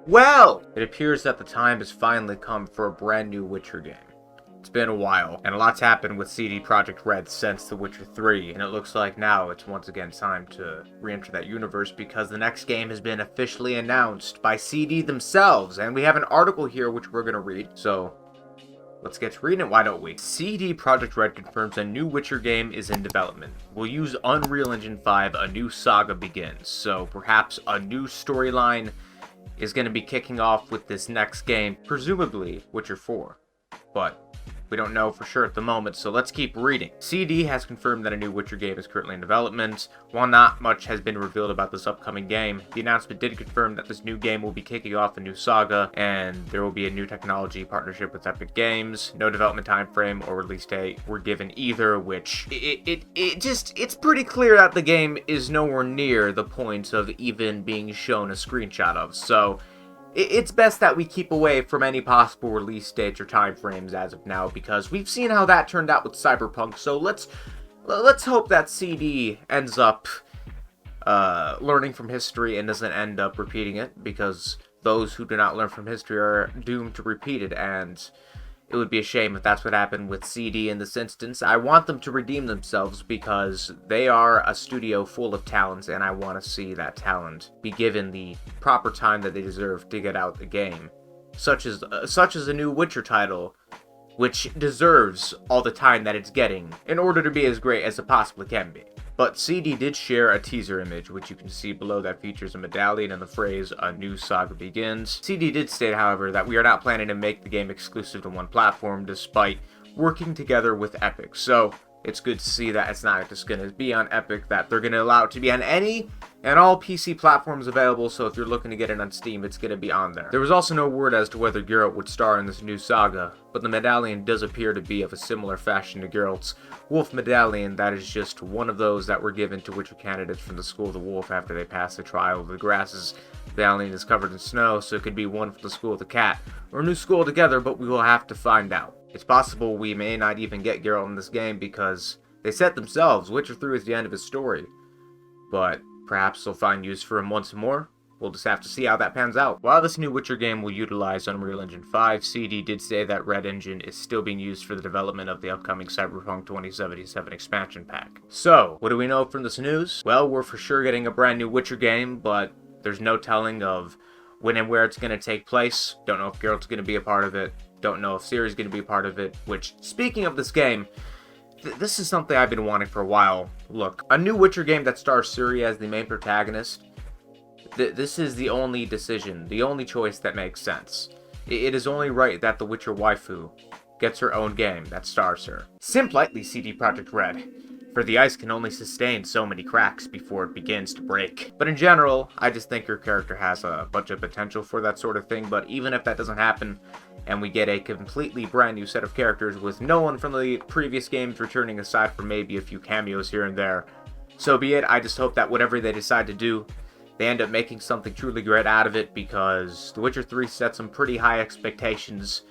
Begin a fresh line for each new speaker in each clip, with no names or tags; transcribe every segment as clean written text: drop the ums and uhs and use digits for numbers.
Well, it appears that the time has finally come for a brand new Witcher game. It's been a while, and a lot's happened with CD Projekt RED since The Witcher 3, and it looks like now it's once again time to re-enter that universe because the next game has been officially announced by CD themselves, and we have an article here which we're going to read, so let's get to reading it, why don't we? CD Projekt RED confirms a new Witcher game is in development. We'll use Unreal Engine 5, a new saga begins, so perhaps a new storyline is going to be kicking off with this next game, presumably Witcher 4, but we don't know for sure at the moment, so let's keep reading. CD has confirmed that a new Witcher game is currently in development. While not much has been revealed about this upcoming game, the announcement did confirm that this new game will be kicking off a new saga, and there will be a new technology partnership with Epic Games. No development time frame or release date were given either, which it's pretty clear that the game is nowhere near the point of even being shown a screenshot of, so it's best that we keep away from any possible release dates or timeframes as of now, because we've seen how that turned out with Cyberpunk, so let's hope that CD ends up learning from history and doesn't end up repeating it, because those who do not learn from history are doomed to repeat it, and it would be a shame if that's what happened with CD in this instance. I want them to redeem themselves because they are a studio full of talent, and I want to see that talent be given the proper time that they deserve to get out the game. Such as a new Witcher title, which deserves all the time that it's getting in order to be as great as it possibly can be. But CD did share a teaser image, which you can see below, that features a medallion and the phrase, "A new saga begins." CD did state, however, that we are not planning to make the game exclusive to one platform, despite working together with Epic. So it's good to see that it's not just going to be on Epic, that they're going to allow it to be on any and all PC platforms available, so if you're looking to get it on Steam, it's going to be on there. There was also no word as to whether Geralt would star in this new saga, but the medallion does appear to be of a similar fashion to Geralt's Wolf medallion. That is just one of those that were given to Witcher candidates from the School of the Wolf after they passed the trial of the grasses. The medallion is covered in snow, so it could be one from the School of the Cat, or a new school together, but we will have to find out. It's possible we may not even get Geralt in this game, because they said themselves Witcher 3 is the end of his story, but perhaps they'll find use for him once more. We'll just have to see how that pans out. While this new Witcher game will utilize Unreal Engine 5, CD did say that Red Engine is still being used for the development of the upcoming Cyberpunk 2077 expansion pack. So, what do we know from this news? Well, we're for sure getting a brand new Witcher game, but there's no telling of when and where it's going to take place. Don't know if Geralt's going to be a part of it. Don't know if Ciri's going to be a part of it, which, speaking of this game, this is something I've been wanting for a while. Look, a new Witcher game that stars Ciri as the main protagonist, this is the only decision, the only choice that makes sense. It is only right that the Witcher waifu gets her own game that stars her. Simp lightly, CD Projekt RED, for the ice can only sustain so many cracks before it begins to break. But in general, I just think her character has a bunch of potential for that sort of thing, but even if that doesn't happen, and we get a completely brand new set of characters with no one from the previous games returning aside from maybe a few cameos here and there, so be it. I just hope that whatever they decide to do, they end up making something truly great out of it, because The Witcher 3 set some pretty high expectations.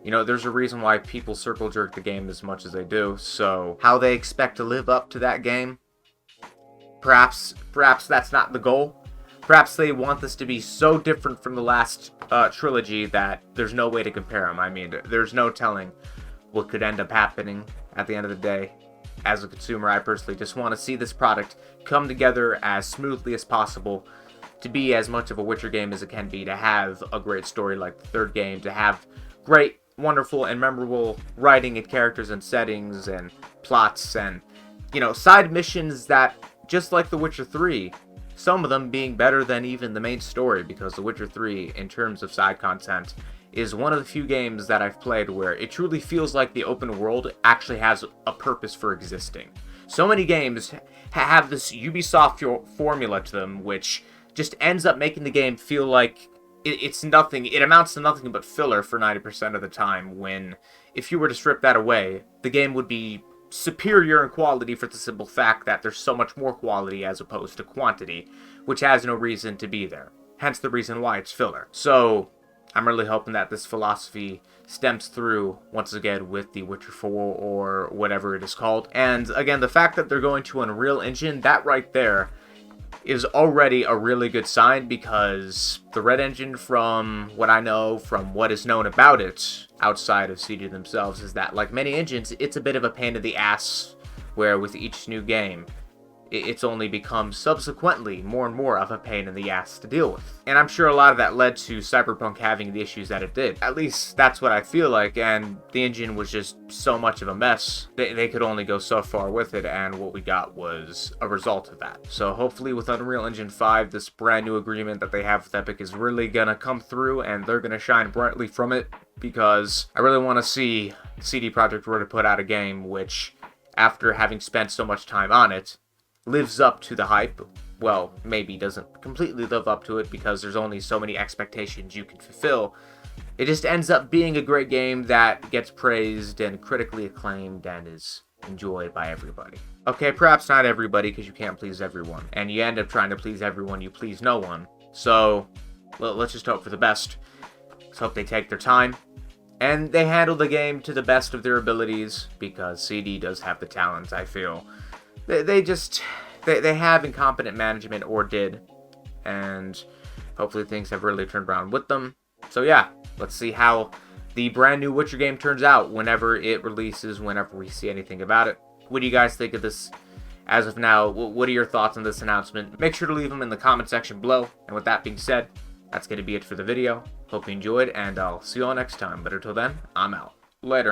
You know, there's a reason why people circle jerk the game as much as they do, so how they expect to live up to that game, perhaps that's not the goal. Perhaps they want this to be so different from the last trilogy that there's no way to compare them. I mean, there's no telling what could end up happening at the end of the day. As a consumer, I personally just want to see this product come together as smoothly as possible, to be as much of a Witcher game as it can be, to have a great story like the third game, to have great, wonderful, and memorable writing and characters and settings and plots and, you know, side missions that, just like The Witcher 3, some of them being better than even the main story, because The Witcher 3, in terms of side content, is one of the few games that I've played where it truly feels like the open world actually has a purpose for existing. So many games have this Ubisoft formula to them, which just ends up making the game feel like it's nothing. It amounts to nothing but filler for 90% of the time, when if you were to strip that away, the game would be superior in quality, for the simple fact that there's so much more quality as opposed to quantity, which has no reason to be there. Hence the reason why it's filler. So I'm really hoping that this philosophy stems through once again with The Witcher 4 or whatever it is called. And again, the fact that they're going to Unreal Engine, that right there is already a really good sign, because the Red engine, from what I know, from what is known about it outside of CD themselves, is that, like many engines, it's a bit of a pain in the ass, where with each new game, it's only become subsequently more and more of a pain in the ass to deal with. And I'm sure a lot of that led to Cyberpunk having the issues that it did. At least that's what I feel like, and the engine was just so much of a mess. They could only go so far with it, and what we got was a result of that. So hopefully with Unreal Engine 5, this brand new agreement that they have with Epic is really gonna come through, and they're gonna shine brightly from it, because I really want to see CD Projekt RED put out a game which, after having spent so much time on it, lives up to the hype. Well, maybe doesn't completely live up to it, because there's only so many expectations you can fulfill. It just ends up being a great game that gets praised and critically acclaimed and is enjoyed by everybody. Okay, perhaps not everybody, because you can't please everyone. And you end up trying to please everyone, you please no one. So, let's just hope for the best. Let's hope they take their time. And they handle the game to the best of their abilities, because CD does have the talent, I feel. They have incompetent management, or did, and hopefully things have really turned around with them. So yeah, let's see how the brand new Witcher game turns out whenever it releases, whenever we see anything about it. What do you guys think of this as of now? What are your thoughts on this announcement? Make sure to leave them in the comment section below. And with that being said, that's going to be it for the video. Hope you enjoyed, and I'll see you all next time. But until then, I'm out. Later.